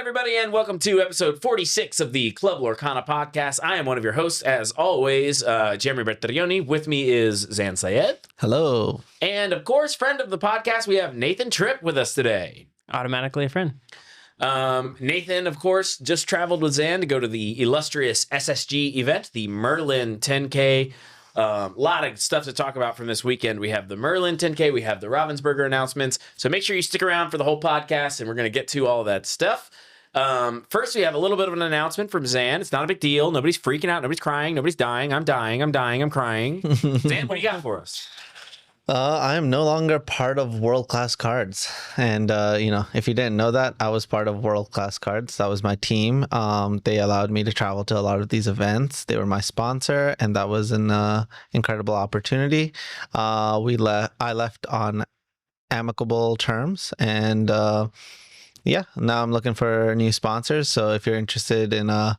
everybody, and welcome to episode 46 of the Club Lorcana podcast. I am one of your hosts, as always, Jeremy Bertrioni. With me is ZAN Syed. Hello. And, of course, friend of the podcast, we have Nathan Tripp with us today. Automatically a friend. Nathan, of course, just traveled with ZAN to go to the illustrious SSG event, the Merlin 10K. A lot of stuff to talk about from this weekend. We have the Merlin 10K, we have the Ravensburger announcements. So make sure you stick around for the whole podcast, and we're going to get to all of that stuff. First, we have a little bit of an announcement from ZAN. It's not a big deal. Nobody's freaking out. Nobody's crying. Nobody's dying. I'm dying. I'm dying. I'm crying. ZAN, what do you got for us? I am no longer part of World Class Cards. And, if you didn't know that, I was part of World Class Cards. That was my team. They allowed me to travel to a lot of these events. They were my sponsor, and that was an incredible opportunity. I left on amicable terms, and now I'm looking for new sponsors. So if you're interested in a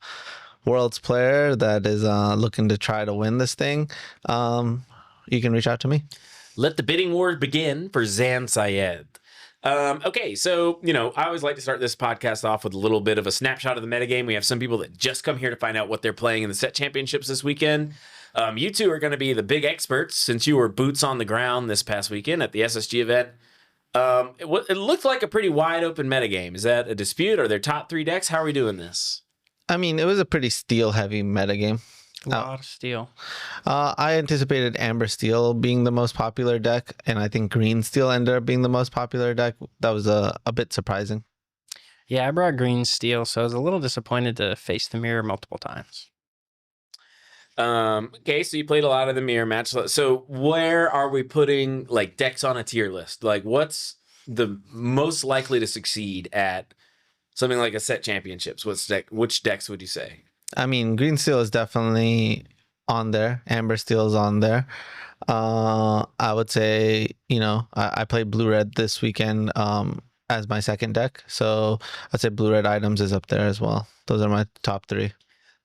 Worlds player that is looking to try to win this thing, you can reach out to me. Let the bidding war begin for ZAN Syed. Okay, so, I always like to start this podcast off with a little bit of a snapshot of the metagame. We have some people that just come here to find out what they're playing in the set championships this weekend. You two are going to be the big experts since you were boots on the ground this past weekend at the SSG event. It looked like a pretty wide open metagame. Is that a dispute? Are there top three decks? How are we doing this? I mean, it was a pretty steel-heavy metagame. A lot of steel. I anticipated Amber Steel being the most popular deck, and I think Green Steel ended up being the most popular deck. That was a bit surprising. Yeah, I brought green steel, so I was a little disappointed to face the mirror multiple times. Okay, so you played a lot of the mirror match. So where are we putting decks on a tier list? What's the most likely to succeed at something like a set championships? Which decks would you say? I mean, Green Steel is definitely on there. Amber Steel is on there. I would say, I played Blue Red this weekend as my second deck. So I'd say Blue Red Items is up there as well. Those are my top three.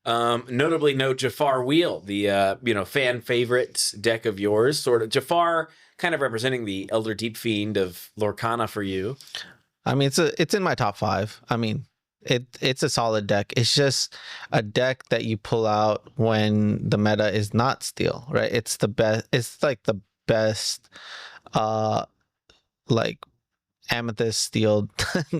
Notably, no Jafar Wheel, the fan favorite deck of yours. Sort of Jafar, kind of representing the Elder Deep Fiend of Lorcana for you. I mean, it's in my top five. I mean, it's a solid deck. It's just a deck that you pull out when the meta is not steel, right? It's the best. It's like the best, amethyst steel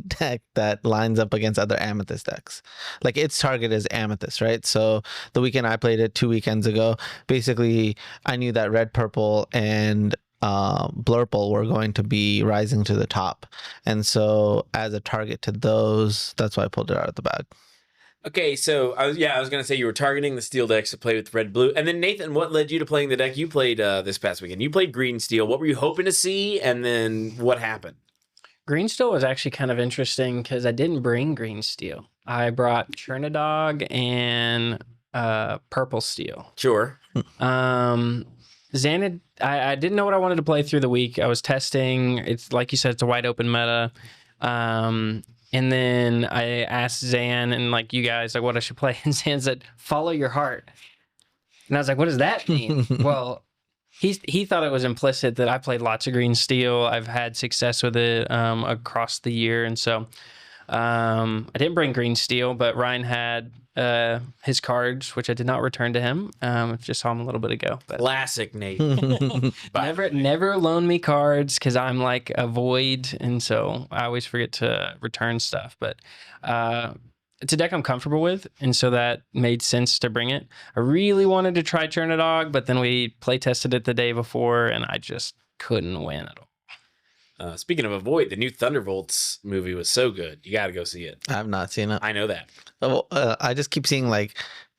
deck that lines up against other amethyst decks. Its target is amethyst, right? So the weekend I played it 2 weekends ago, basically I knew that red, purple, and Blurple were going to be rising to the top, and so as a target to those, that's why I pulled it out of the bag. Okay, so I was gonna say you were targeting the steel decks to play with red blue, and then Nathan, what led you to playing the deck you played this past weekend? You played green steel. What were you hoping to see, and then what happened? Green steel was actually kind of interesting because I didn't bring green steel. I brought Chernadog and purple steel. Sure. ZAN, I didn't know what I wanted to play through the week. I was testing. It's like you said, it's a wide open meta. And then I asked ZAN and you guys what I should play, and ZAN said, "Follow your heart." And I was like, "What does that mean?" Well, he thought it was implicit that I played lots of green steel. I've had success with it across the year, and so I didn't bring green steel, but Ryan had his cards, which I did not return to him. Just saw him a little bit ago. But Classic Nate. never loan me cards because I'm like a void, and so I always forget to return stuff. But it's a deck I'm comfortable with, and so that made sense to bring it. I really wanted to try Chernadog, but then we play tested it the day before, and I just couldn't win at all. Speaking of Avoid, the new Thunderbolts movie was so good. You got to go see it. I have not seen it. I know that. I just keep seeing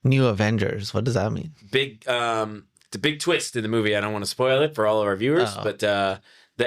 new Avengers. What does that mean? It's a big twist in the movie. I don't want to spoil it for all of our viewers, but the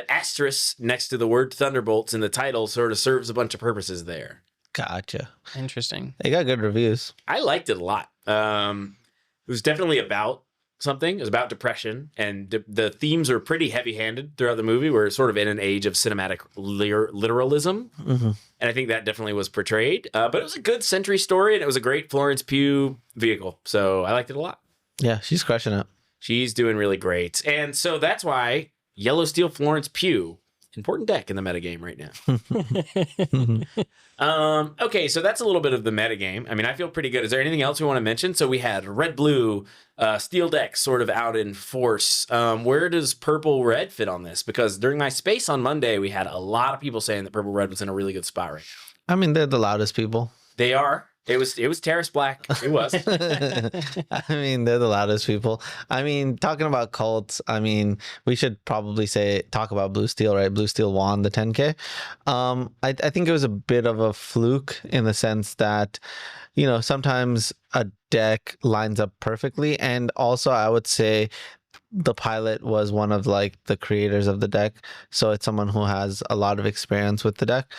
asterisk next to the word Thunderbolts in the title sort of serves a bunch of purposes there. Gotcha. Interesting. It got good reviews. I liked it a lot. It was definitely about something. It was about depression, and the themes are pretty heavy-handed throughout the movie. We're sort of in an age of cinematic literalism, and I think that definitely was portrayed. But it was a good Century story, and it was a great Florence Pugh vehicle, so I liked it a lot. Yeah, she's crushing it. She's doing really great, and so that's why Yellow Steel Florence Pugh important deck in the metagame right now. Okay, so that's a little bit of the metagame. I mean, I feel pretty good. Is there anything else we want to mention? So we had red-blue, steel deck sort of out in force. Where does purple-red fit on this? Because during my space on Monday, we had a lot of people saying that purple-red was in a really good spot right now. I mean, they're the loudest people. They are. It was Terrace Black. It was. I mean, they're the loudest people. I mean, talking about cults, I mean, we should probably talk about Blue Steel, right? Blue Steel won the 10K. I think it was a bit of a fluke in the sense that, you know, sometimes a deck lines up perfectly. And also, I would say the pilot was one of like the creators of the deck. So it's someone who has a lot of experience with the deck.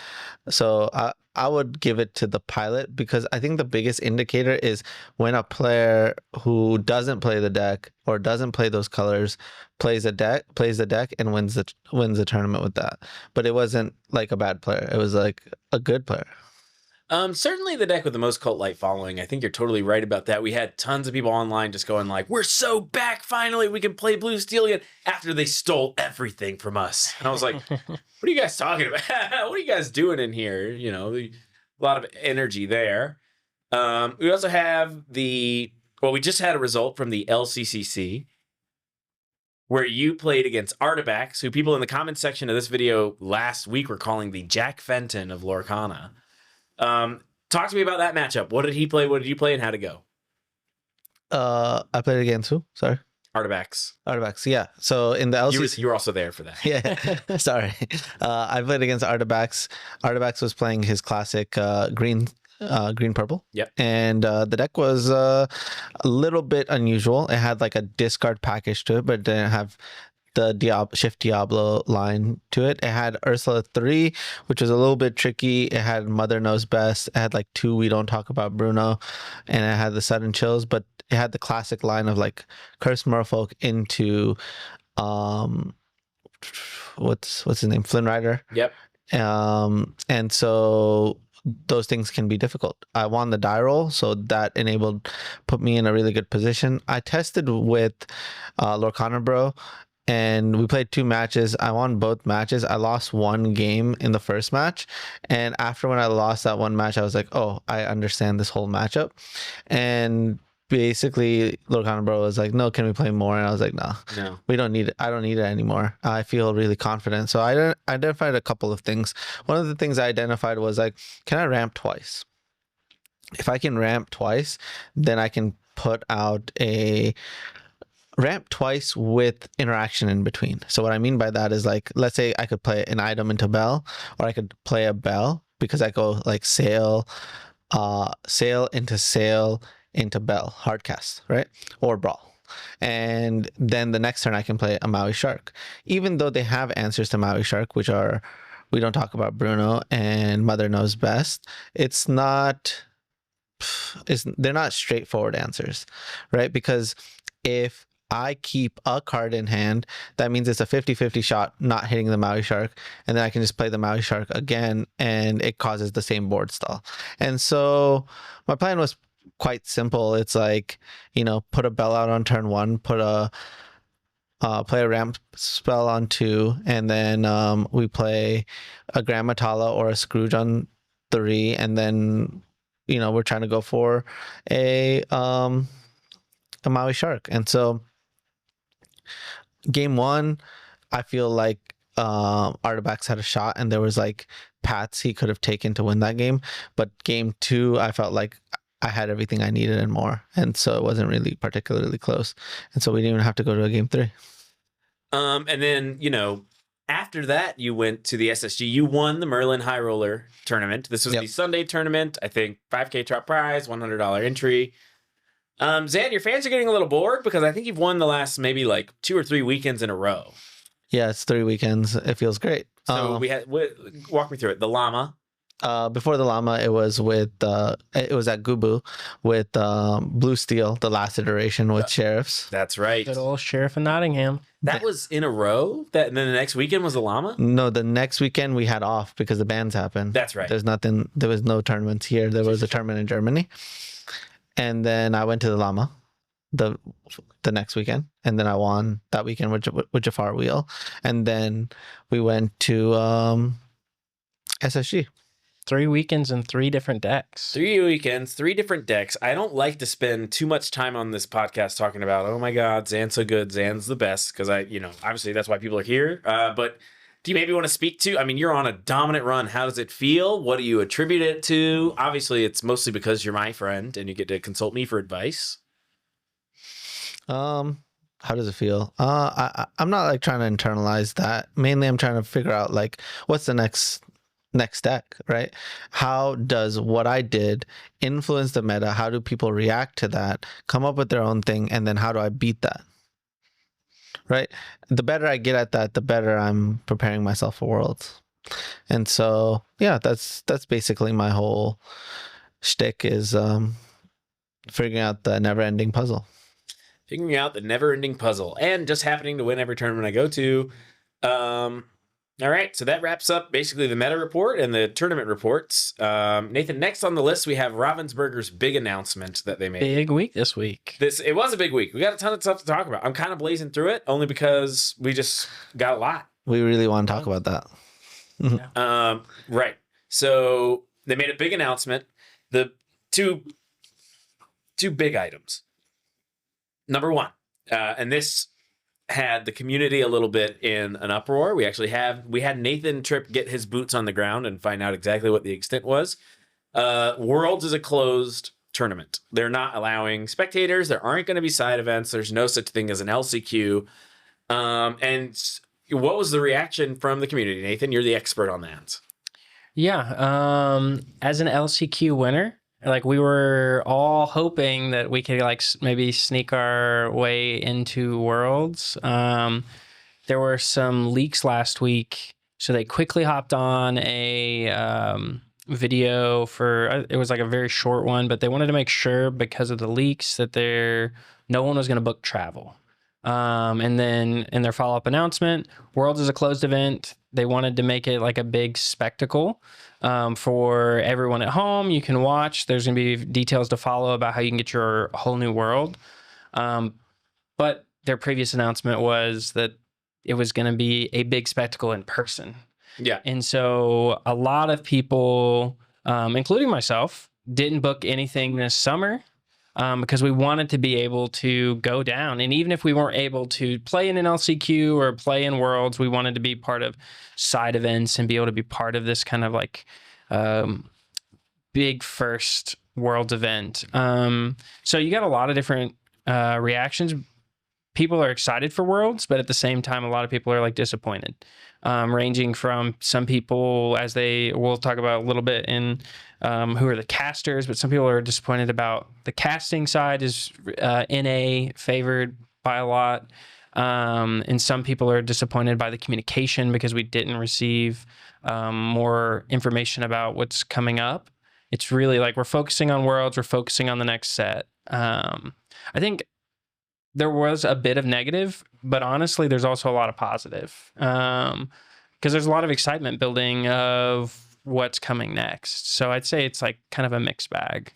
So I would give it to the pilot because I think the biggest indicator is when a player who doesn't play the deck or doesn't play those colors plays the deck and wins the tournament with that. But it wasn't like a bad player. It was like a good player. Certainly the deck with the most cult light following. I think you're totally right about that. We had tons of people online just going like, we're so back, finally, we can play Blue Steel again, after they stole everything from us. And I was like, what are you guys talking about? What are you guys doing in here? You know, a lot of energy there. We also have we just had a result from the LCCC where you played against Artifacts, who people in the comments section of this video last week were calling the Jack Fenton of Lorcana. Talk to me about that matchup. What did he play? What did you play? And how'd it go? I played against who? Sorry. Artifacts. Yeah. So in the LCC, you were also there for that. Yeah. Sorry. I played against Artifacts. Artifacts was playing his classic green purple. Yep. And the deck was a little bit unusual. It had like a discard package to it, but it didn't have the Shift Diablo line to it. It had Ursula 3, which was a little bit tricky. It had Mother Knows Best. It had like 2 We Don't Talk About Bruno, and it had the Sudden Chills, but it had the classic line of like Curse Merfolk into what's his name? Flynn Rider. Yep. And so those things can be difficult. I won the die roll, so that put me in a really good position. I tested with Lorcana Bro, and we played 2 matches. I won both matches. I lost 1 game in the first match. And after when I lost that 1 match, I was like, oh, I understand this whole matchup. And basically, Lorcana Bro was like, no, can we play more? And I was like, no, we don't need it. I don't need it anymore. I feel really confident. So I identified a couple of things. One of the things I identified was like, can I ramp twice? If I can ramp twice, then I can put out a ramp twice with interaction in between. So what I mean by that is like, let's say I could play an item into Bell, or I could play a Bell because I go like sail into Bell, hardcast, right? Or Brawl. And then the next turn I can play a Maui Shark. Even though they have answers to Maui Shark, which are We Don't Talk About Bruno and Mother Knows Best, they're not straightforward answers, right? Because if I keep a card in hand, that means it's a 50-50 shot not hitting the Maui Shark, and then I can just play the Maui Shark again and it causes the same board stall. And so my plan was quite simple. It's like, you know, put a Bell out on turn 1, play a ramp spell on 2, and then we play a Grand Matala or a Scrooge on 3, and then, you know, we're trying to go for a Maui Shark. And so game 1, I feel like Artifacts had a shot, and there was like paths he could have taken to win that game. But game 2, I felt like I had everything I needed and more, and so it wasn't really particularly close. And so we didn't even have to go to a game 3. And then, you know, after that, you went to the SSG. You won the Merlin High Roller tournament. This was the Sunday tournament. I think 5K top prize, $100 entry. Zan, your fans are getting a little bored because I think you've won the last maybe like 2 or 3 weekends in a row. Yeah, it's 3 weekends. It feels great. So walk me through it. The Llama. Before the Llama, it was at Gubu with Blue Steel, the last iteration with Sheriffs. That's right. Good old Sheriff of Nottingham. That was in a row? And then the next weekend was the Llama? No, the next weekend we had off because the bans happened. That's right. There was no tournaments here. There was a tournament in Germany. And then I went to the Llama. the next weekend, and then I won that weekend with Jafar Wheel, and then we went to SSG. 3 weekends and 3 different decks. 3 weekends, 3 different decks. I don't like to spend too much time on this podcast talking about, oh my God, Zan's so good, Zan's the best, because obviously that's why people are here. But do you maybe want to speak to, I mean, you're on a dominant run. How does it feel? What do you attribute it to? Obviously, it's mostly because you're my friend and you get to consult me for advice. How does it feel? I'm not like trying to internalize that. Mainly, I'm trying to figure out like what's the next deck, right? How does what I did influence the meta? How do people react to that? Come up with their own thing, and then how do I beat that? Right? The better I get at that, the better I'm preparing myself for Worlds. And so, yeah, that's basically my whole shtick is figuring out the never-ending puzzle. Figuring out the never-ending puzzle and just happening to win every tournament I go to. All right, so that wraps up basically the meta report and the tournament reports. Nathan, next on the list, we have Ravensburger's big announcement that they made. Big week this week. It was a big week. We got a ton of stuff to talk about. I'm kind of blazing through it only because we just got a lot. We really want to talk about that. Yeah. Right. So they made a big announcement. The two big items. Number one, and this had the community a little bit in an uproar. We had Nathan Tripp get his boots on the ground and find out exactly what the extent was. Worlds is a closed tournament. They're not allowing spectators. There aren't going to be side events. There's no such thing as an LCQ. And what was the reaction from the community? Nathan, you're the expert on that. Yeah. As an LCQ winner, like we were all hoping that we could like maybe sneak our way into Worlds. There were some leaks last week, so they quickly hopped on a video for it was like a very short one, but they wanted to make sure because of the leaks that no one was going to book travel. And then in their follow-up announcement, Worlds is a closed event. They wanted to make it like a big spectacle for everyone at home. You can watch. There's going to be details to follow about how you can get your whole new world. But their previous announcement was that it was going to be a big spectacle in person. Yeah. And so a lot of people, including myself, didn't book anything this summer. Because we wanted to be able to go down. And even if we weren't able to play in an LCQ or play in Worlds, we wanted to be part of side events and be able to be part of this kind of like big first Worlds event. So you got a lot of different reactions. People are excited for Worlds, but at the same time, a lot of people are like disappointed. Ranging from some people, we'll talk about a little bit in who are the casters, but some people are disappointed about the casting side is NA favored by a lot. And some people are disappointed by the communication because we didn't receive more information about what's coming up. It's really like we're focusing on Worlds, we're focusing on the next set. I think there was a bit of negative, but honestly, there's also a lot of positive because there's a lot of excitement building of what's coming next. So I'd say it's like kind of a mixed bag.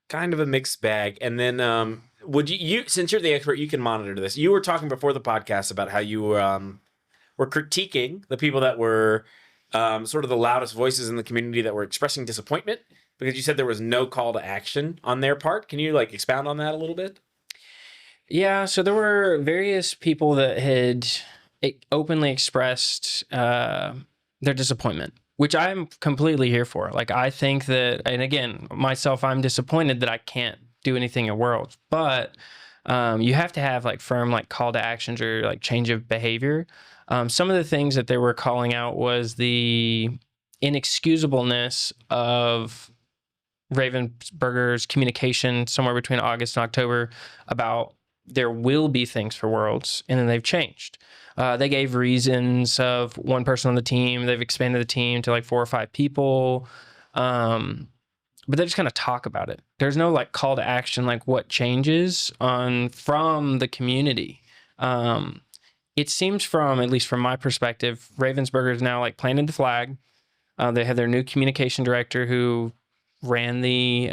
Kind of a mixed bag. And then would you since you're the expert, you can monitor this. You were talking before the podcast about how you were critiquing the people that were sort of the loudest voices in the community that were expressing disappointment because you said there was no call to action on their part. Can you like expound on that a little bit? Yeah, so there were various people that had openly expressed their disappointment, which I'm completely here for. Like, I think that, and again, myself, I'm disappointed that I can't do anything at Worlds, but you have to have like firm like call to actions or like change of behavior. Some of the things that they were calling out was the inexcusableness of Ravensburger's communication somewhere between August and October about there will be things for Worlds, and then they've changed. They gave reasons of one person on the team. They've expanded the team to like 4 or 5 people. But they just kind of talk about it. There's no like call to action, like what changes from the community. It seems at least from my perspective, Ravensburger is now like planting the flag. They have their new communication director who ran the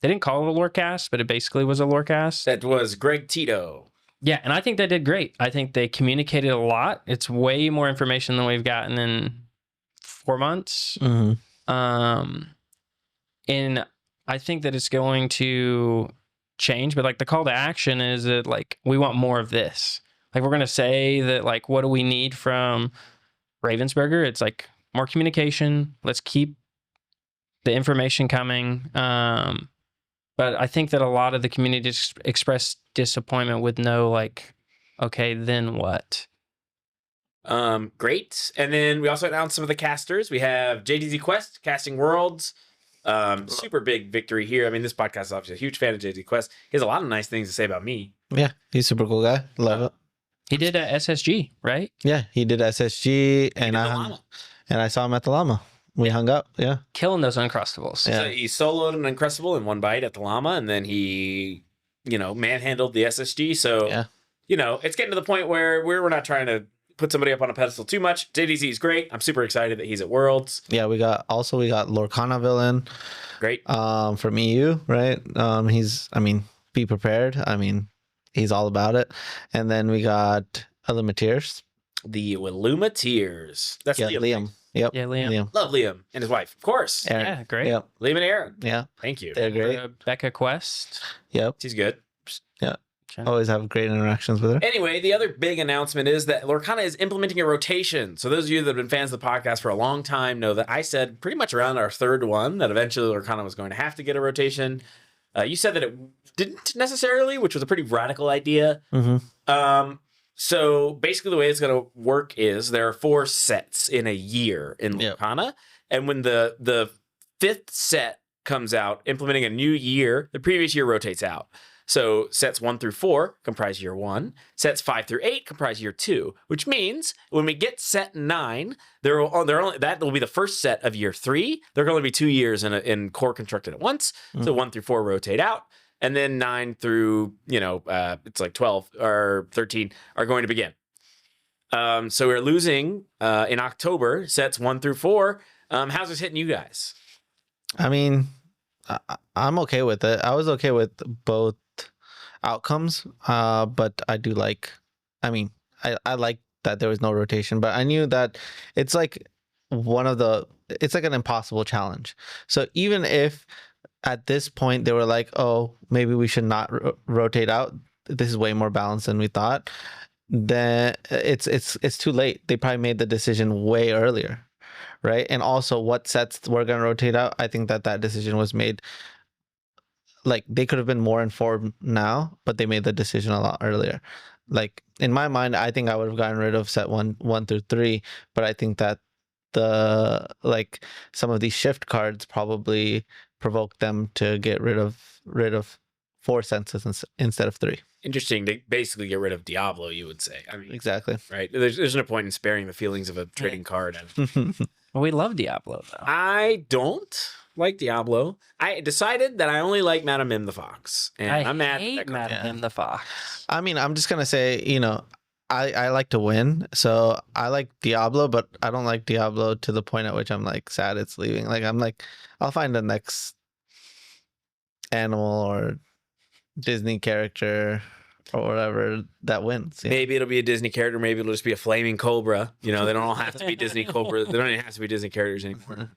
They didn't call it a lore cast, but it basically was a lore cast. That was Greg Tito. Yeah, and I think they did great. I think they communicated a lot. It's way more information than we've gotten in 4 months. And I think that it's going to change, but like the call to action is that like we want more of this. Like we're going to say that like what do we need from Ravensburger? It's like more communication. Let's keep the information coming. But I think that a lot of the community just expressed disappointment with no like, okay, then what? Great. And then we also announced some of the casters. We have JDZ Quest casting Worlds. Super big victory here. I mean, this podcast is obviously a huge fan of JDZ Quest. He has a lot of nice things to say about me. Yeah, he's a super cool guy. Love it. He did a SSG, right? Yeah, he did SSG, and I saw him at the llama. We hung up. Yeah, Killing those Uncrustables. Yeah. So he soloed an Uncrustable in one bite at the llama, and then he, manhandled the SSG. So, Yeah. It's getting to the point where we're not trying to put somebody up on a pedestal too much. JDZ is great. I'm super excited that he's at Worlds. yeah. We got Lorcana villain. Great. From EU, right? Be prepared. I mean, he's all about it. And then we got Illumiteers. The Illumateers. That's Yeah, Liam. Liam. Yep. Yeah, Liam. Love Liam and his wife, of course. Aaron. Yeah, great. Yep. Liam and Aaron. Yeah. Thank you. They're great. Becca Quest. Yep. She's good. Always have great interactions with her. Anyway, the other big announcement is that Lorcana is implementing a rotation. So those of you that have been fans of the podcast for a long time know that I said pretty much around our third one that eventually Lorcana was going to have to get a rotation. You said that it didn't necessarily, which was a pretty radical idea. Mm-hmm. So basically the way it's going to work is there are 4 sets in a year in Yep. Lorcana. And when the 5th set comes out, implementing a new year, the previous year rotates out. So sets 1 through 4 comprise year 1. Sets 5 through 8 comprise year 2, which means when we get set 9, that will be the first set of year 3. There are going to be 2 years in core constructed at once. So 1 through 4 rotate out. And then 9 through, it's like 12 or 13 are going to begin. So we're losing in October sets 1 through 4. How's this hitting you guys? I mean, I'm okay with it. I was okay with both outcomes, but I do like. I mean, I like that there was no rotation, but I knew that it's like it's like an impossible challenge. So even if at this point they were like, oh, maybe we should not rotate out, this is way more balanced than we thought, then it's too late. They probably made the decision way earlier, right? And also what sets we're going to rotate out, I think that decision was made, like they could have been more informed now, but they made the decision a lot earlier. Like in my mind, I think I would have gotten rid of set 1 through 3, but I think that some of these shift cards probably provoked them to get rid of 4 senses instead of 3. Interesting to basically get rid of Diablo, you would say. I mean, Exactly. right? There's no point in sparing the feelings of a trading card. Well, we love Diablo though. I don't like Diablo. I decided that I only like Madame Mim the Fox, and I'm mad. hate Madame Mim the Fox. I mean, I'm just gonna say, I like to win, so I like Diablo, but I don't like Diablo to the point at which I'm like sad it's leaving. Like I'm like, I'll find the next animal or Disney character or whatever that wins. Maybe it'll be a Disney character. Maybe it'll just be a flaming cobra. They don't all have to be Disney cobra. They don't even have to be Disney characters anymore.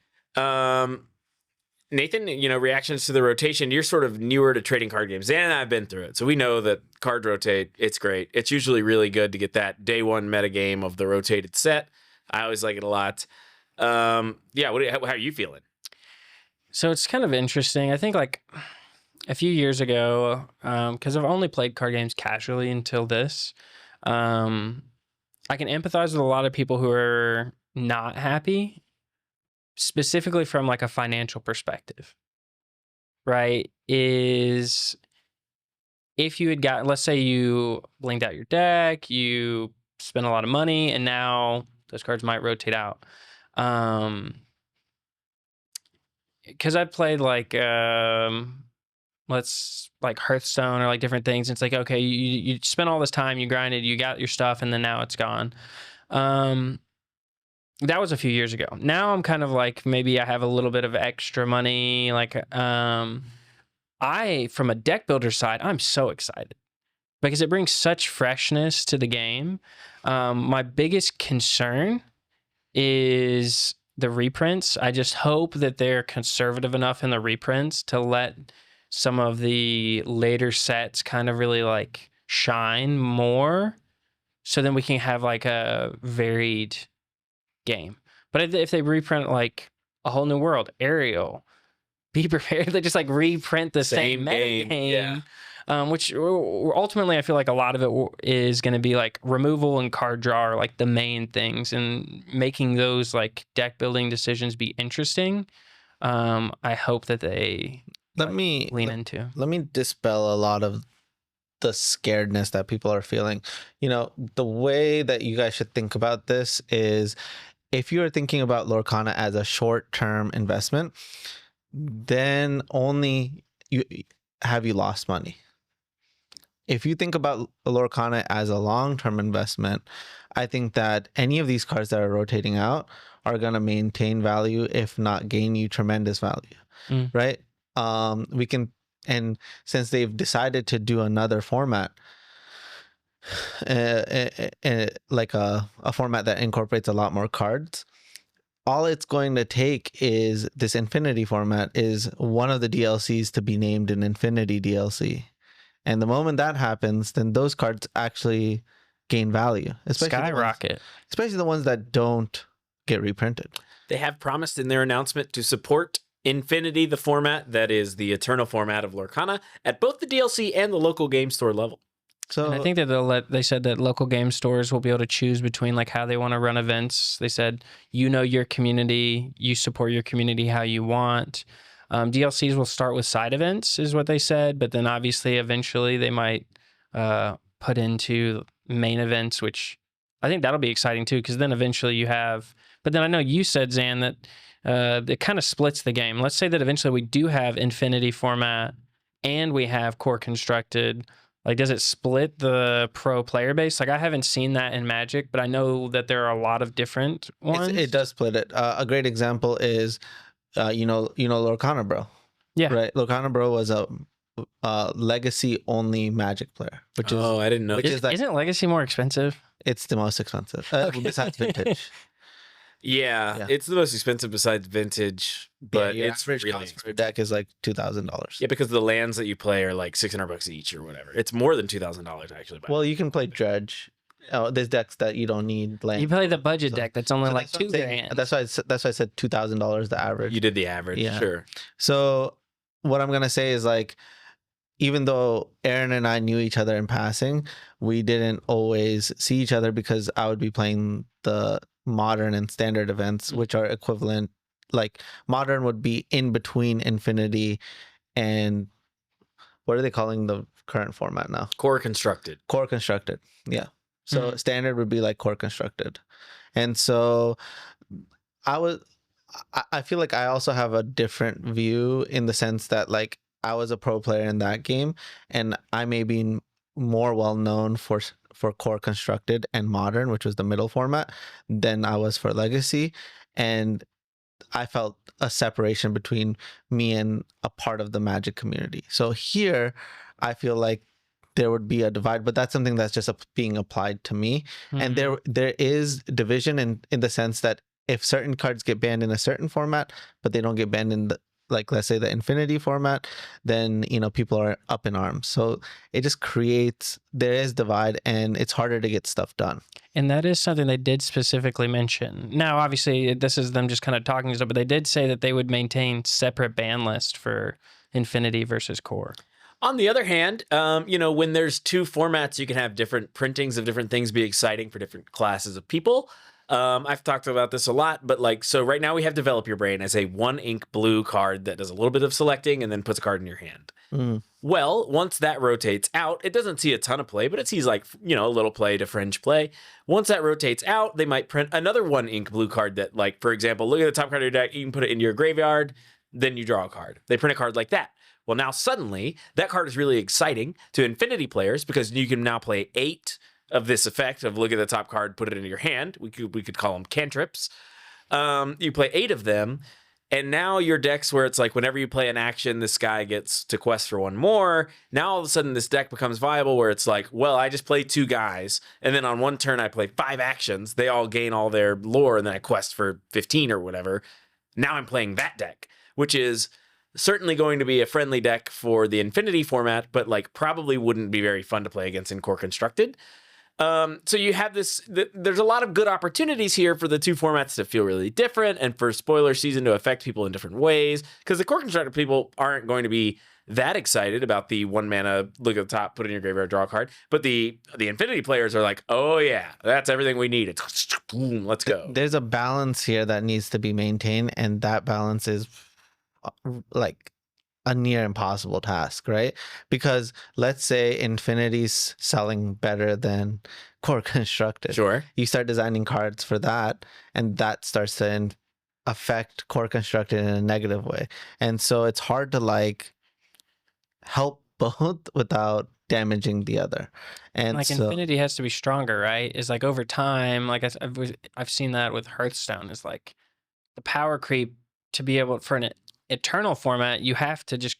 Nathan, reactions to the rotation. You're sort of newer to trading card games, and I've been through it, so we know that cards rotate. It's great. It's usually really good to get that day one metagame of the rotated set. I always like it a lot. How are you feeling? So it's kind of interesting. I think like a few years ago, because I've only played card games casually until this, I can empathize with a lot of people who are not happy, specifically from like a financial perspective, right? Is if you had gotten, let's say you blinged out your deck, you spent a lot of money, and now those cards might rotate out. Because I played like like Hearthstone or like different things. It's like, okay, you spent all this time, you grinded, you got your stuff, and then now it's gone. That was a few years ago. Now I'm kind of like, maybe I have a little bit of extra money. Like, from a deck builder side, I'm so excited because it brings such freshness to the game. My biggest concern is the reprints. I just hope that they're conservative enough in the reprints to let some of the later sets kind of really like shine more, so then we can have like a varied game. But if they reprint like A Whole New World, Ariel, Be Prepared, they just like reprint the same meta game. Which ultimately I feel like a lot of it is going to be like removal and card draw are like the main things, and making those like deck building decisions be interesting. I hope that they lean into. Let me dispel a lot of the scaredness that people are feeling. You know, the way that you guys should think about this is, if you're thinking about Lorcana as a short-term investment, then only you lost money. If you think about Lorcana as a long-term investment, I think that any of these cards that are rotating out are going to maintain value, if not gain you tremendous value, right? We can, and since they've decided to do another format, like a format that incorporates a lot more cards, all it's going to take is this Infinity format is one of the DLCs to be named an Infinity DLC. And the moment that happens, then those cards actually gain value, Skyrocket. Especially the ones that don't get reprinted. They have promised in their announcement to support Infinity, the format that is the eternal format of Lorcana, at both the DLC and the local game store level. So, and I think that they said that local game stores will be able to choose between like how they want to run events. They said, you know, your community, you support your community how you want. DLCs will start with side events is what they said, but then obviously eventually they might put into main events, which I think that'll be exciting too, because then eventually you have, but then I know you said, Zan, that it kind of splits the game. Let's say that eventually we do have Infinity format and we have core constructed. Like, does it split the pro player base? Like, I haven't seen that in Magic, but I know that there are a lot of different ones. It does split it. A great example is, you know, Lorcana Bro. Yeah. Right. Lorcana Bro was a legacy only Magic player, which is I didn't know. Isn't Legacy more expensive? It's the most expensive besides Vintage. Yeah, it's the most expensive besides Vintage, but your it's average really cost per deck is like $2,000. Yeah, because the lands that you play are like $600 each or whatever. It's more than $2,000 actually. Well, you can play Dredge. Oh, there's decks that you don't need land. You play the budget deck that's only like $2,000. That's why I said $2,000 the average. You did the average, sure. So what I'm gonna say is, like, even though Aaron and I knew each other in passing, we didn't always see each other because I would be playing the modern and standard events, which are equivalent. Like, modern would be in between Infinity and what are they calling the current format now? Core constructed. Core constructed. Yeah. So standard would be like core constructed. And so I feel like I also have a different view in the sense that, like, I was a pro player in that game and I may be more well known for core constructed and modern, which was the middle format, than I was for legacy. And I felt a separation between me and a part of the Magic community. So here I feel like there would be a divide, but that's something that's just being applied to me. And there is division in the sense that if certain cards get banned in a certain format, but they don't get banned in the, like, let's say the Infinity format, then, you know, people are up in arms. So it just creates, there is divide and it's harder to get stuff done. And that is something they did specifically mention. Now, obviously, this is them just kind of talking stuff, but they did say that they would maintain separate ban list for Infinity versus Core. On the other hand, you know, when there's two formats, you can have different printings of different things be exciting for different classes of people. I've talked about this a lot, but like, so right now we have Develop Your Brain as a 1 ink blue card that does a little bit of selecting and then puts a card in your hand. Well, once that rotates out, it doesn't see a ton of play, but it sees, like, you know, a little play to fringe play. Once that rotates out, they might print another 1 ink blue card that, like, for example, look at the top card of your deck, you can put it into your graveyard, then you draw a card. They print a card like that. Well, now suddenly that card is really exciting to Infinity players because you can now play 8 of this effect of look at the top card, put it into your hand. We could call them cantrips. You play 8 of them. And now your decks where it's like whenever you play an action, this guy gets to quest for one more. Now all of a sudden this deck becomes viable where it's like, well, I just play 2 guys, and then on one turn I play 5 actions. They all gain all their lore, and then I quest for 15 or whatever. Now I'm playing that deck, which is certainly going to be a friendly deck for the Infinity format, but like probably wouldn't be very fun to play against in Core Constructed. So you have this, there's a lot of good opportunities here for the 2 formats to feel really different and for spoiler season to affect people in different ways, because the Core Constructed people aren't going to be that excited about the 1 mana, look at the top, put in your graveyard, draw a card. But the Infinity players are like, oh yeah, that's everything we need. It's boom, let's go. There's a balance here that needs to be maintained, and that balance is like a near impossible task, right? Because let's say Infinity's selling better than Core Constructed. Sure. You start designing cards for that, and that starts to affect Core Constructed in a negative way. And so it's hard to like help both without damaging the other. And like so, Infinity has to be stronger, right? Is like over time, like I've seen that with Hearthstone, is like the power creep to be able for an Eternal format, you have to just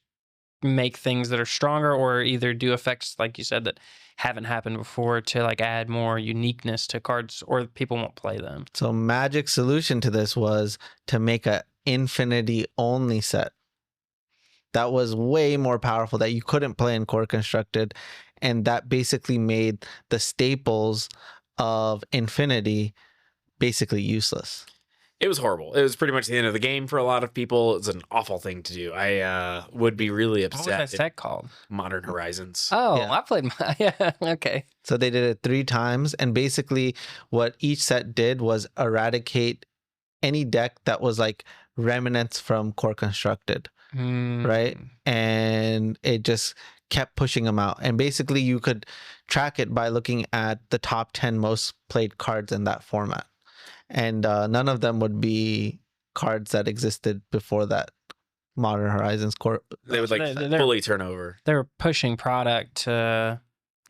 make things that are stronger or either do effects like you said that haven't happened before to like add more uniqueness to cards, or people won't play them. so Magic's solution to this was to make a Infinity only set that was way more powerful that you couldn't play in Core Constructed, and that basically made the staples of Infinity basically useless. It was horrible. It was pretty much the end of the game for a lot of people. It's an awful thing to do. I would be really What was upset. that set called? Modern Horizons. Oh, Yeah. I played my, yeah, okay. So they did it 3 times, and basically what each set did was eradicate any deck that was like remnants from Core Constructed, right? And it just kept pushing them out. And basically you could track it by looking at the top 10 most played cards in that format. And none of them would be cards that existed before that Modern Horizons Core. They would like They're- fully turn over. They're pushing product to,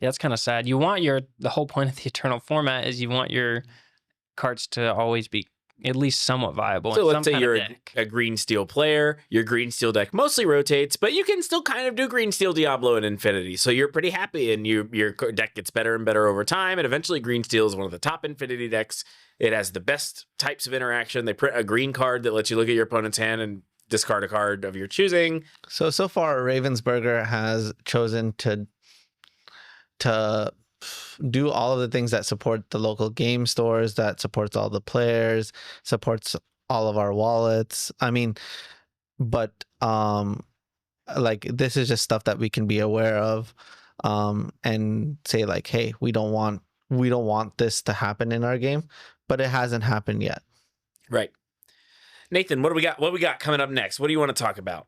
yeah, it's kind of sad. You want the whole point of the Eternal format is you want your cards to always be at least somewhat viable. So in let's some say kind you're of deck. a green steel player. Your green steel deck mostly rotates, but you can still kind of do green steel Diablo and Infinity. So you're pretty happy, and your deck gets better and better over time. And eventually, green steel is one of the top Infinity decks. It has the best types of interaction. They print a green card that lets you look at your opponent's hand and discard a card of your choosing. So far Ravensburger has chosen to do all of the things that support the local game stores, that supports all the players, supports all of our wallets. I mean, but like this is just stuff that we can be aware of and say like, hey, we don't want this to happen in our game, but it hasn't happened yet. Right. Nathan, what do we got? What we got coming up next? What do you want to talk about?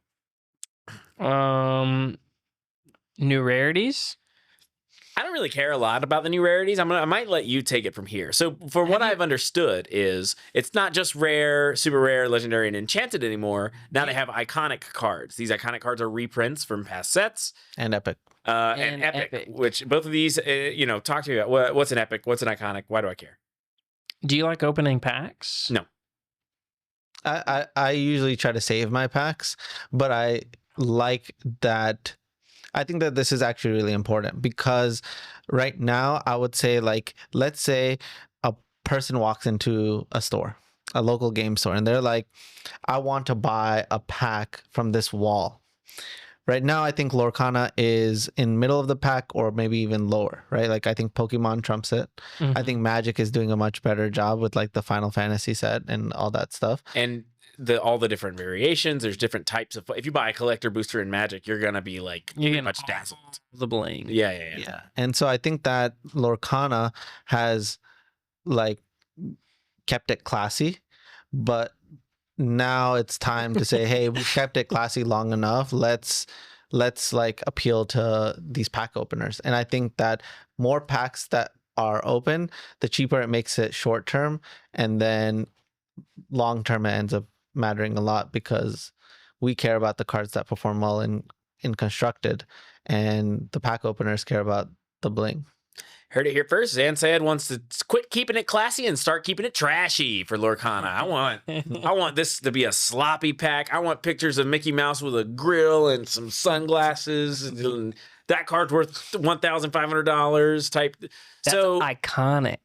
New rarities. I don't really care a lot about the new rarities. I might let you take it from here. So, for what I've understood is it's not just rare, super rare, legendary, and enchanted anymore. Now they have iconic cards. These iconic cards are reprints from past sets. And epic. And epic, epic. which both of these, talk to me about what's an epic, what's an iconic, why do I care? Do you like opening packs? No. I usually try to save my packs, but I like that. I think that this is actually really important because right now I would say, like, let's say a person walks into a store, a local game store, and they're like, I want to buy a pack from this wall. Right now, I think Lorcana is in middle of the pack or maybe even lower, right? Like, I think Pokemon trumps it. Mhm. I think Magic is doing a much better job with like the Final Fantasy set and all that stuff. And all the different variations, there's different types of, if you buy a collector booster in Magic, you're going to be like You're pretty getting much dazzled. the bling. Yeah. And so I think that Lorcana has like kept it classy, but now it's time to say, hey, we've kept it classy long enough. Let's like appeal to these pack openers. And I think that more packs that are open, the cheaper it makes it short term, and then long term it ends up mattering a lot because we care about the cards that perform well in constructed, and the pack openers care about the bling. Heard it here first. Zan Syed wants to quit keeping it classy and start keeping it trashy for Lorcana. I want this to be a sloppy pack. I want pictures of Mickey Mouse with a grill and some sunglasses. And that card's worth $1,500 type. That's iconic.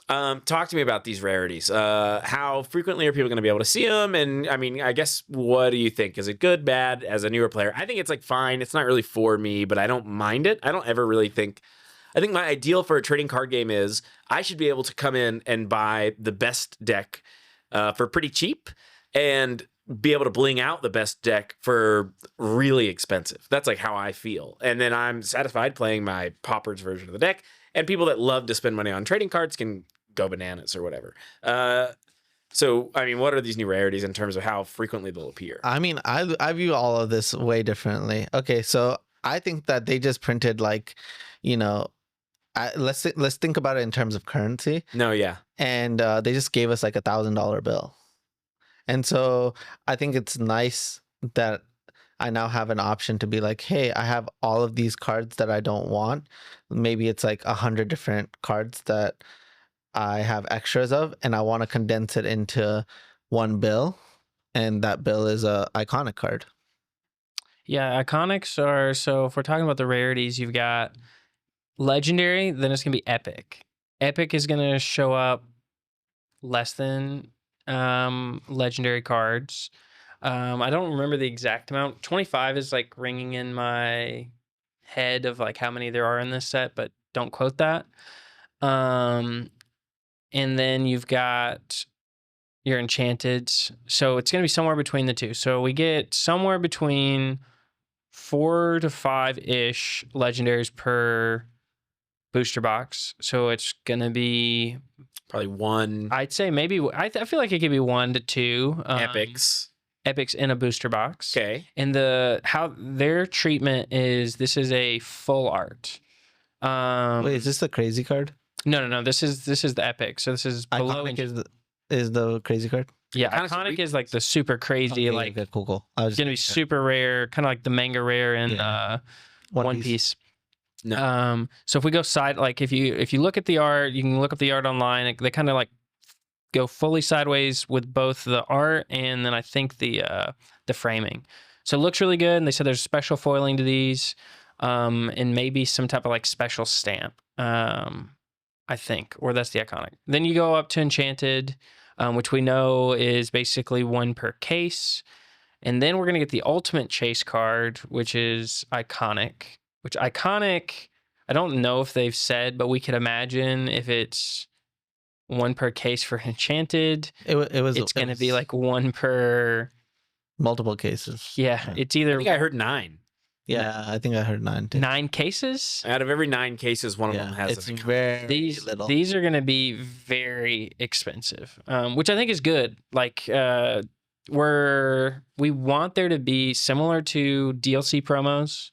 Talk to me about these rarities. How frequently are people going to be able to see them? And I mean, I guess, what do you think? Is it good, bad as a newer player? I think it's like fine. It's not really for me, but I don't mind it. I don't ever really think. I think my ideal for a trading card game is I should be able to come in and buy the best deck for pretty cheap and be able to bling out the best deck for really expensive. That's like how I feel. And then I'm satisfied playing my Paupers version of the deck. And people that love to spend money on trading cards can go bananas or whatever. So, I mean, what are these new rarities in terms of how frequently they'll appear? I mean, I view all of this way differently. Okay, so I think that they just printed like, you know, let's think about it in terms of currency. No, yeah. And they just gave us like $1,000 bill. And so I think it's nice that I now have an option to be like, hey, I have all of these cards that I don't want. Maybe it's like 100 different cards that I have extras of, and I want to condense it into one bill. And that bill is a iconic card. Yeah, iconics are, so if we're talking about the rarities, you've got legendary, then it's going to be epic. Epic is going to show up less than legendary cards. I don't remember the exact amount. 25 is like ringing in my head of like how many there are in this set, but don't quote that. And then you've got your enchanted. So it's going to be somewhere between the two. So we get somewhere between 4 to 5-ish legendaries per booster box. So it's going to be probably one. I'd say maybe, I feel like it could be 1 to 2. Epics in a booster box. Okay. And how their treatment is, this is a full art. Wait, is this the crazy card? No. This is the epic. So this is below. Iconic is the crazy card? Yeah, iconic is like the super crazy, okay, okay, cool. It's gonna be super rare, kind of like the manga rare in One Piece. No. So if we go side, like if you look at the art, you can look up the art online. They kind of like go fully sideways with both the art and then I think the framing. So it looks really good. And they said there's special foiling to these, and maybe some type of like special stamp, I think, or that's the iconic. Then you go up to enchanted, which we know is basically 1 per case. And then we're going to get the ultimate chase card, which is iconic, I don't know if they've said, but we could imagine if it's 1 per case for enchanted, it's going to be like 1 per multiple cases. Yeah, it's either. I think I heard 9. Yeah, I think I heard 9 too. 9 cases? Out of every 9 cases, one of them has it's very little. These are going to be very expensive, which I think is good. Like, we want there to be similar to DLC promos,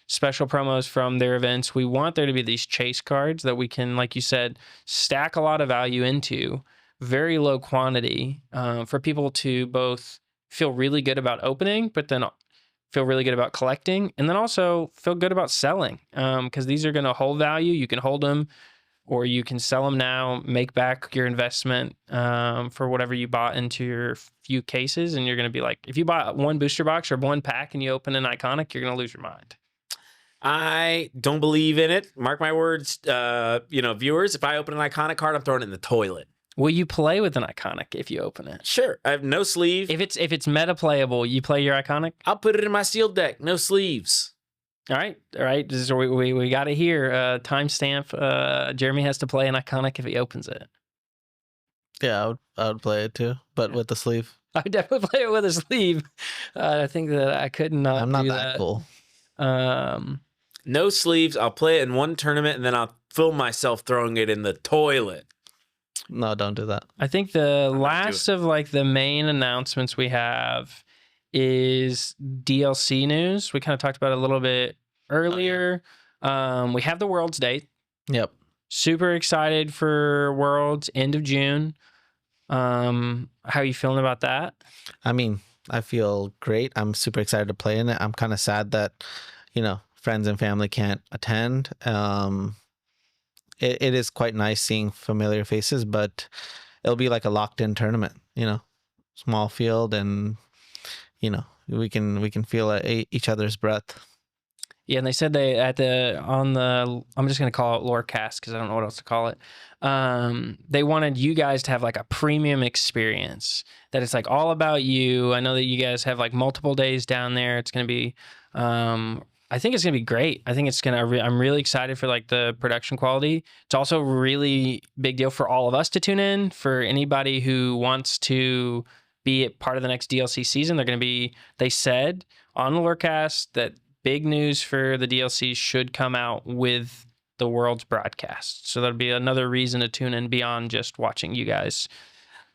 special promos from their events. We want there to be these chase cards that we can, like you said, stack a lot of value into, very low quantity, for people to both feel really good about opening, but then feel really good about collecting, and then also feel good about selling, because these are going to hold value. You can hold them, or you can sell them now, make back your investment for whatever you bought into your few cases, and you're going to be like, if you buy 1 booster box or 1 pack and you open an iconic, you're going to lose your mind. I don't believe in it. Mark my words, viewers, if I open an iconic card, I'm throwing it in the toilet. Will you play with an iconic if you open it? Sure. I have no sleeve. If it's meta playable, you play your iconic? I'll put it in my sealed deck. No sleeves. All right. This is, we got it here. Timestamp. Jeremy has to play an iconic if he opens it. Yeah, I would play it too, but with the sleeve. I would definitely play it with a sleeve. I think that I could not. I'm not do that cool. No sleeves. I'll play it in 1 tournament, and then I'll film myself throwing it in the toilet. No, don't do that. I think the last of like the main announcements we have is DLC news. We kind of talked about it a little bit earlier. We have the Worlds date. Yep. Super excited for Worlds, end of June. How are you feeling about that? I mean, I feel great. I'm super excited to play in it. I'm kind of sad that, friends and family can't attend. it is quite nice seeing familiar faces, but it'll be like a locked in tournament, small field, and we can feel each other's breath. Yeah, and they said they I'm just gonna call it Lorecast because I don't know what else to call it. They wanted you guys to have like a premium experience, that it's like all about you. I know that you guys have like multiple days down there. It's gonna be, I think it's gonna be great. I think it's gonna. I'm really excited for like the production quality. It's also a really big deal for all of us to tune in. For anybody who wants to be a part of the next DLC season, they said on the Lorecast that big news for the DLC should come out with the World's broadcast. So that'll be another reason to tune in beyond just watching you guys.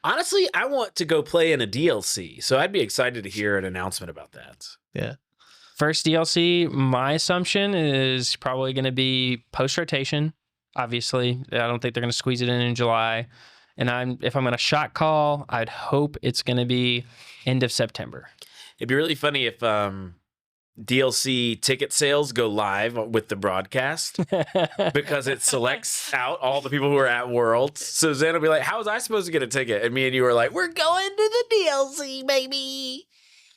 Honestly, I want to go play in a DLC, so I'd be excited to hear an announcement about that. Yeah. First DLC, my assumption is probably going to be post-rotation, obviously. I don't think they're going to squeeze it in July. And if I'm going to shot call, I'd hope it's going to be end of September. It'd be really funny if DLC ticket sales go live with the broadcast because it selects out all the people who are at Worlds. So Zan will be like, how was I supposed to get a ticket? And me and you were like, we're going to the DLC, baby.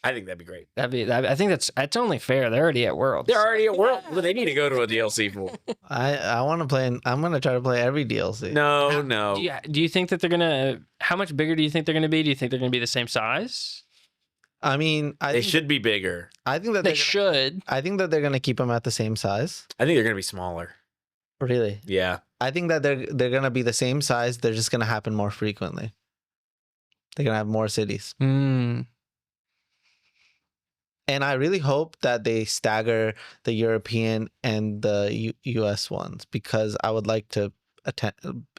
I think that'd be great. I think that's only fair. They're already at Worlds. They're already at Worlds. Well, they need to go to a DLC pool. I want to play. I'm going to try to play every DLC. No. Do you think that they're going to, how much bigger do you think they're going to be? Do you think they're going to be the same size? I mean, they should be bigger. I think that they should. I think that they're going to keep them at the same size. I think they're going to be smaller. Really? Yeah. I think that they're going to be the same size. They're just going to happen more frequently. They're going to have more cities. And I really hope that they stagger the European and the US ones, because I would like to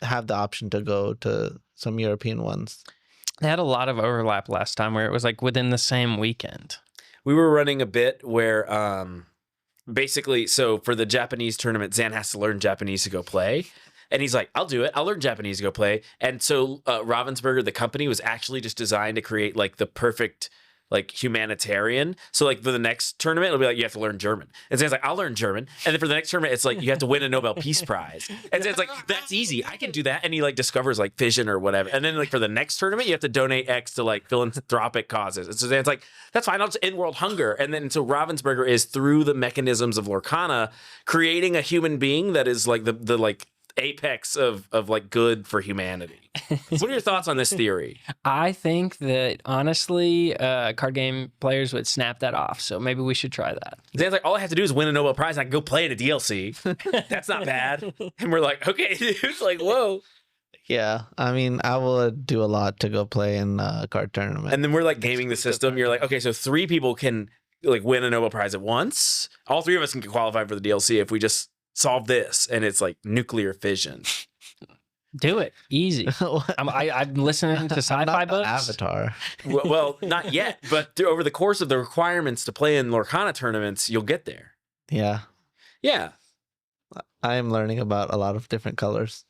have the option to go to some European ones. They had a lot of overlap last time where it was like within the same weekend. We were running a bit where basically, so for the Japanese tournament, Zan has to learn Japanese to go play. And he's like, I'll do it. I'll learn Japanese to go play. And so Ravensburger, the company, was actually just designed to create like the perfect like humanitarian. So like for the next tournament, it'll be like, you have to learn German. And Zan's like, I'll learn German. And then for the next tournament, it's like, you have to win a Nobel Peace Prize. And Zan's like, that's easy. I can do that. And he like discovers like fission or whatever. And then like for the next tournament, you have to donate X to like philanthropic causes. And so Zan's like, that's fine. I'll just end world hunger. And then so Ravensburger is, through the mechanisms of Lorcana, creating a human being that is like the like apex of like good for humanity. What are your thoughts on this theory? I think that honestly, card game players would snap that off. So maybe we should try that. Zan's like, all I have to do is win a Nobel Prize and I can go play in a DLC. That's not bad. And we're like, okay, dude. It's like, whoa. Yeah, I mean, I would do a lot to go play in a card tournament. And then we're like gaming the system. You're like, okay, so 3 people can like win a Nobel Prize at once. All 3 of us can qualify for the DLC if we just solve this, and it's like nuclear fission. Do it easy. I'm listening to sci-fi books. Avatar. Well, not yet, but over the course of the requirements to play in Lorcana tournaments, you'll get there. Yeah. Yeah. I am learning about a lot of different colors.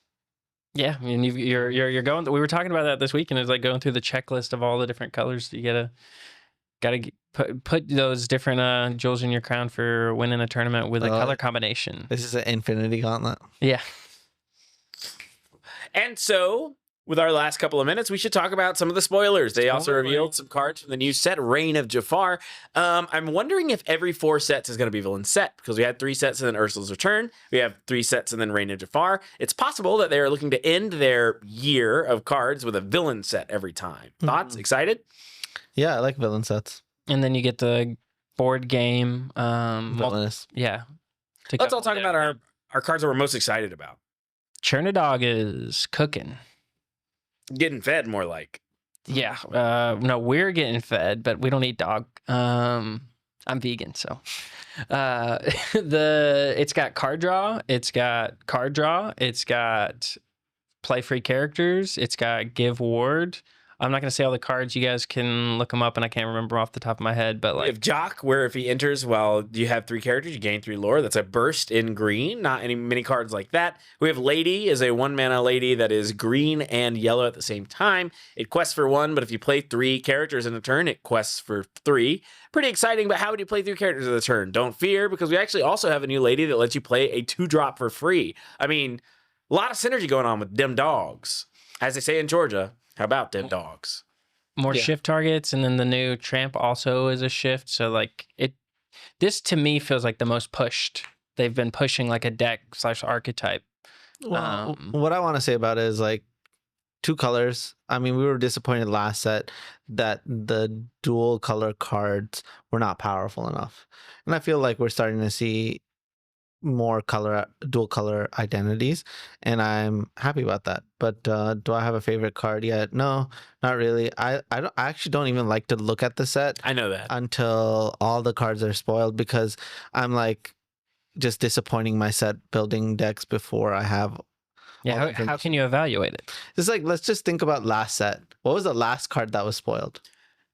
Yeah, I mean, you're going. We were talking about that this week, and it's like going through the checklist of all the different colors. You gotta put those different jewels in your crown for winning a tournament with a color combination. This is an infinity gauntlet. Yeah. And so, with our last couple of minutes, we should talk about some of the spoilers. They also revealed some cards from the new set, Reign of Jafar. I'm wondering if every 4 sets is going to be villain set, because we had 3 sets and then Ursula's Return. We have 3 sets and then Reign of Jafar. It's possible that they are looking to end their year of cards with a villain set every time. Thoughts? Excited? Yeah, I like villain sets. And then you get the board game. Villainous. Yeah. Let's all talk about our cards that we're most excited about. Chernadog is cooking. Getting fed, more like. Yeah. No, we're getting fed, but we don't eat dog. I'm vegan, so. It's got card draw. It's got card draw. It's got play free characters. It's got give ward. I'm not going to say all the cards. You guys can look them up, and I can't remember off the top of my head. But like, if Jock, where if he enters while you have 3 characters, you gain 3 lore. That's a burst in green. Not any many cards like that. We have Lady, is a 1-mana lady that is green and yellow at the same time. It quests for 1, but if you play 3 characters in a turn, it quests for 3. Pretty exciting, but how would you play 3 characters in a turn? Don't fear, because we actually also have a new lady that lets you play a 2-drop for free. I mean, A lot of synergy going on with them dogs. As they say in Georgia, how about them dogs? More shift targets, and then the new tramp also is a shift. So like this to me feels like the most pushed. They've been pushing like a deck / archetype. Well, what I want to say about it is like 2 colors. I mean, we were disappointed last set that the dual color cards were not powerful enough, and I feel like we're starting to see more dual color identities, and I'm happy about that. But do I have a favorite card yet? No, not really. I actually don't even like to look at the set I know that. until all the cards are spoiled, because I'm like just disappointing my set building decks before I have. Yeah, how can you evaluate it? It's like, let's just think about last set. What was the last card that was spoiled?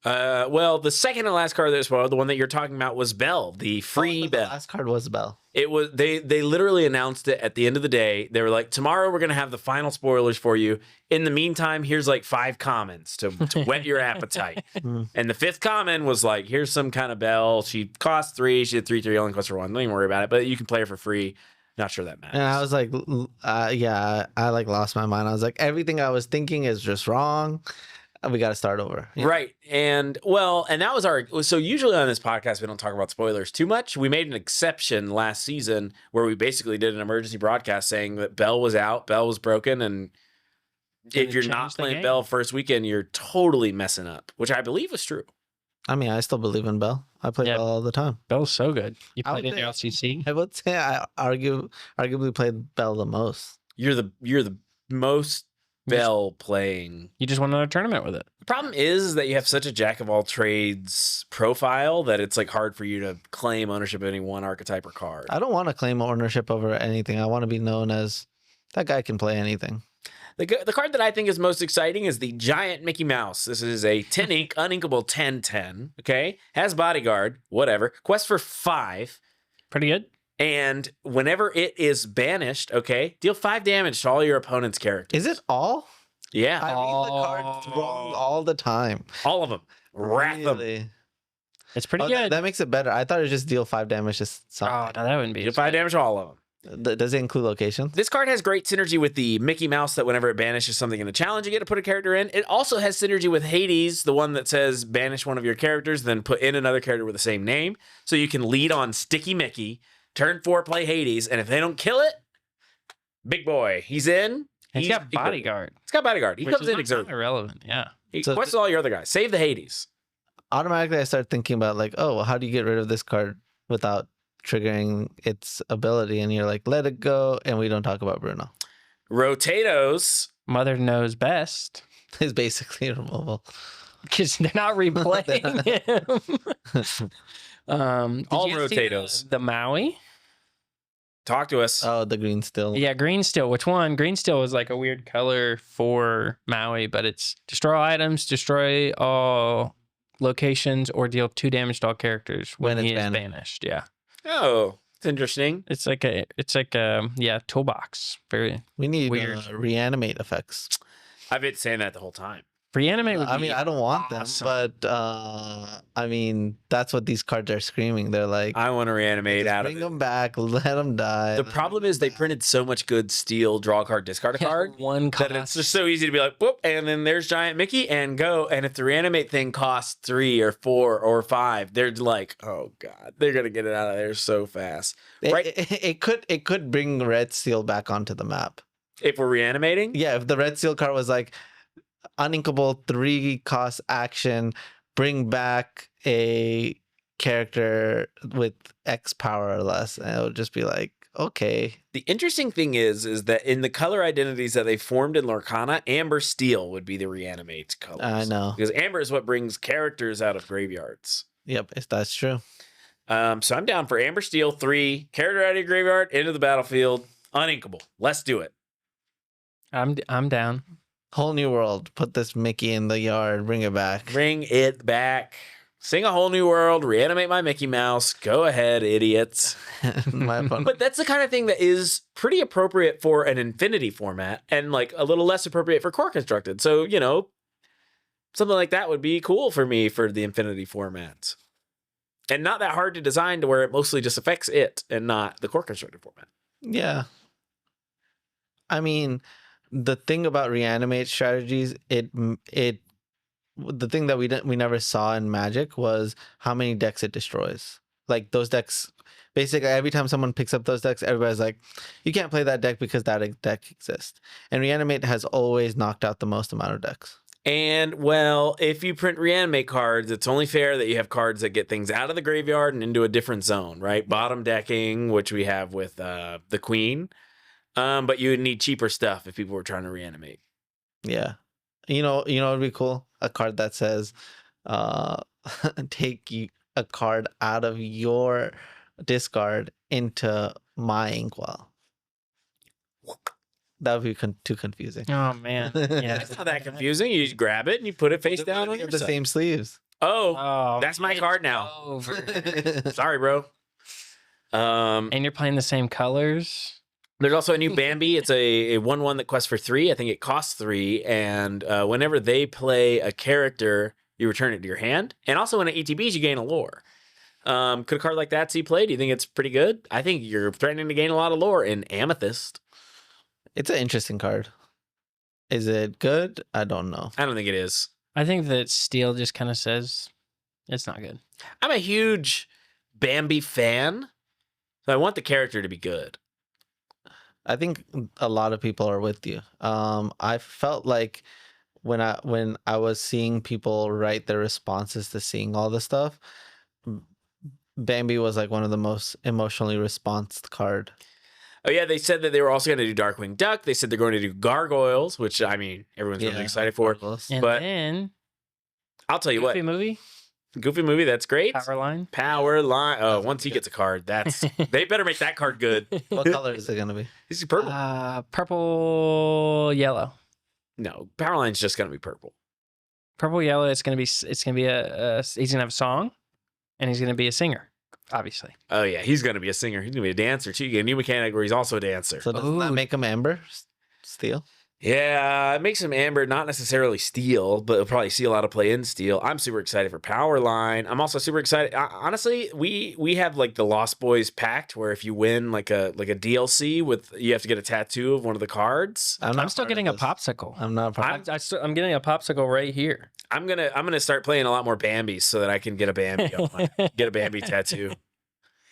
Well, the second and last card that was spoiled, the one that you're talking about, was Bell, the free Bell. The last card was Bell. It was they literally announced it at the end of the day. They were like, tomorrow we're gonna have the final spoilers for you. In the meantime, here's like 5 commons to whet your appetite. And the 5th common was like, here's some kind of Bell. She costs 3. She did 3/3, only costs her 1. Don't even worry about it. But you can play her for free. Not sure that matters. And I was like, yeah, I like lost my mind. I was like, everything I was thinking is just wrong. We got to start over. Yeah. Right. And well, and that was so usually on this podcast, we don't talk about spoilers too much. We made an exception last season where we basically did an emergency broadcast saying that Bell was out, Bell was broken. And if you're not playing Bell first weekend, you're totally messing up, which I believe was true. I mean, I still believe in Bell. I play Bell all the time. Bell's so good. You played in your LCC? I would say I arguably played Bell the most. You're the most Bell playing. You just won another tournament with it. The problem is that you have such a jack of all trades profile that it's like hard for you to claim ownership of any one archetype or card. I don't want to claim ownership over anything. I want to be known as that guy can play anything. The card that I think is most exciting is the Giant Mickey Mouse. This is a 10 ink, uninkable 10/10. Okay, has bodyguard, whatever. Quest for 5. Pretty good. And whenever it is banished, okay, deal 5 damage to all your opponent's characters. Is it all? Yeah. I read the cards wrong all the time. All of them. Wrath them. It's pretty good. That makes it better. I thought it was just deal 5 damage to something. Oh, no, that wouldn't be. Deal 5 damage to all of them. Does it include locations? This card has great synergy with the Mickey Mouse that whenever it banishes something in the challenge, you get to put a character in. It also has synergy with Hades, the one that says banish one of your characters, then put in another character with the same name. So you can lead on Sticky Mickey, turn 4, play Hades, and if they don't kill it, big boy, he's in. He's got bodyguard. He's got bodyguard. He comes in exerted. Irrelevant, yeah. He quests all your other guys. Save the Hades. Automatically, I start thinking about like, oh, well, how do you get rid of this card without triggering its ability? And you're like, let it go, and we don't talk about Bruno. Rotatos. Mother knows best. Is basically removal. Because they're not replaying him. All Rotatos. The Maui? Talk to us. Oh, the green still. Yeah, green still. Which one? Green still is like a weird color for Maui, but it's destroy items, destroy all locations, or deal 2 damage to all characters when he is banished. Yeah. Oh, it's interesting. It's like a toolbox. Very We need weird. Reanimate effects. I've been saying that the whole time. Reanimate would I mean, I don't want awesome. them, but I mean, that's what these cards are screaming. They're like, I want to reanimate out of it. Bring them back, let them die. The problem is they printed so much good steal, draw a card, discard a card, one cost. that it's just so easy to be like, whoop, and then there's Giant Mickey and go. And if the reanimate thing costs 3 or 4 or 5, they're like, oh god, they're gonna get it out of there so fast. Right? It could bring Red Seal back onto the map. If we're reanimating? Yeah, if the Red Seal card was like uninkable 3 cost action, bring back a character with X power or less, and it would just be like, okay. The interesting thing is that in the color identities that they formed in Lorcana, Amber Steel would be the reanimate colors. I know. Because Amber is what brings characters out of graveyards. Yep, that's true. So I'm down for Amber Steel 3, character out of your graveyard, into the battlefield, uninkable. Let's do it. I'm down. Whole new world. Put this Mickey in the yard. Bring it back. Bring it back. Sing a whole new world. Reanimate my Mickey Mouse. Go ahead, idiots. My fun. But that's the kind of thing that is pretty appropriate for an Infinity format and like a little less appropriate for Core Constructed. So, you know, something like that would be cool for me for the Infinity format. And not that hard to design to where it mostly just affects it and not the Core Constructed format. Yeah. I mean, the thing about reanimate strategies, the thing that we never saw in Magic was how many decks it destroys. Like those decks, basically every time someone picks up those decks, everybody's like, you can't play that deck because that deck exists. And reanimate has always knocked out the most amount of decks. And, well, if you print reanimate cards, it's only fair that you have cards that get things out of the graveyard and into a different zone, right? Bottom decking, which we have with the Queen. But you would need cheaper stuff if people were trying to reanimate. Yeah. You know it'd be cool? A card that says, take a card out of your discard into my inkwell. That would be too confusing. Oh man, yeah. It's not that confusing. You just grab it and you put it face down on your the side. same sleeves. Oh, that's my card now. Over. Sorry, bro. And you're playing the same colors. There's also a new Bambi. It's a 1/1 that quests for 3. I think it costs 3. And whenever they play a character, you return it to your hand. And also when it ETBs, you gain a lore. Could a card like that see play? Do you think it's pretty good? I think you're threatening to gain a lot of lore in Amethyst. It's an interesting card. Is it good? I don't know. I don't think it is. I think that Steel just kind of says it's not good. I'm a huge Bambi fan, so I want the character to be good. I think a lot of people are with you. I felt like when I was seeing people write their responses to seeing all this stuff, Bambi was like one of the most emotionally responsed card. Oh, yeah, they said that they were also going to do Darkwing Duck. They said they're going to do Gargoyles, which, I mean, everyone's really excited for. And but then I'll tell you Goofy what. movie, Goofy movie, that's great. Power Line. Oh, once he gets a card, they better make that card good. What color is it going to be? Is purple? Purple, yellow. No, Powerline's just going to be purple. Purple, yellow. It's gonna be he's gonna have a song, and he's gonna be a singer, obviously. Oh, yeah, he's going to be a singer. He's going to be a dancer, too. You get a new mechanic where he's also a dancer. So doesn't that make him Amber? Steel? Yeah, it makes him Amber, not necessarily Steel, but it'll probably see a lot of play in Steel. I'm super excited for Powerline. I'm also super excited. Honestly, we have like the Lost Boys pact where if you win like a DLC with, you have to get a tattoo of one of the cards. I'm still getting a popsicle. I'm not. I'm getting a popsicle right here. I'm gonna start playing a lot more Bambis so that I can get a Bambi get a Bambi tattoo.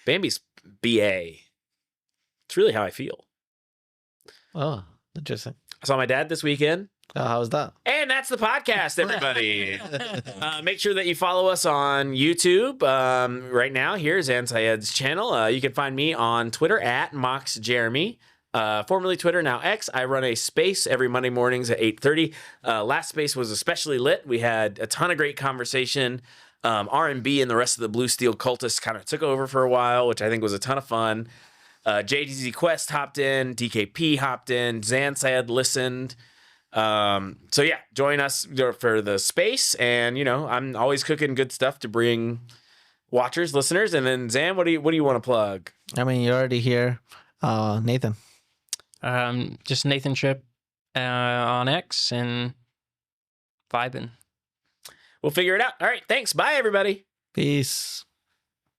Bambi's BA. It's really how I feel. Oh, interesting. I saw my dad this weekend. How was that? And that's the podcast, everybody. Make sure that you follow us on YouTube. Right now, here's Syed's channel. You can find me on Twitter at MoxJeremy. Formerly Twitter, now X. I run a space every Monday mornings at 8:30. Last space was especially lit. We had a ton of great conversation. R&B and the rest of the Blue Steel cultists kind of took over for a while, which I think was a ton of fun. JDZ Quest hopped in, DKP hopped in, ZAN Syed listened. So yeah, join us for the space. And I'm always cooking good stuff to bring watchers, listeners. And then ZAN, what do you want to plug? I mean, you're already here. Nathan. Just Nathan Tripp on X and vibing. We'll figure it out. All right, thanks. Bye, everybody. Peace.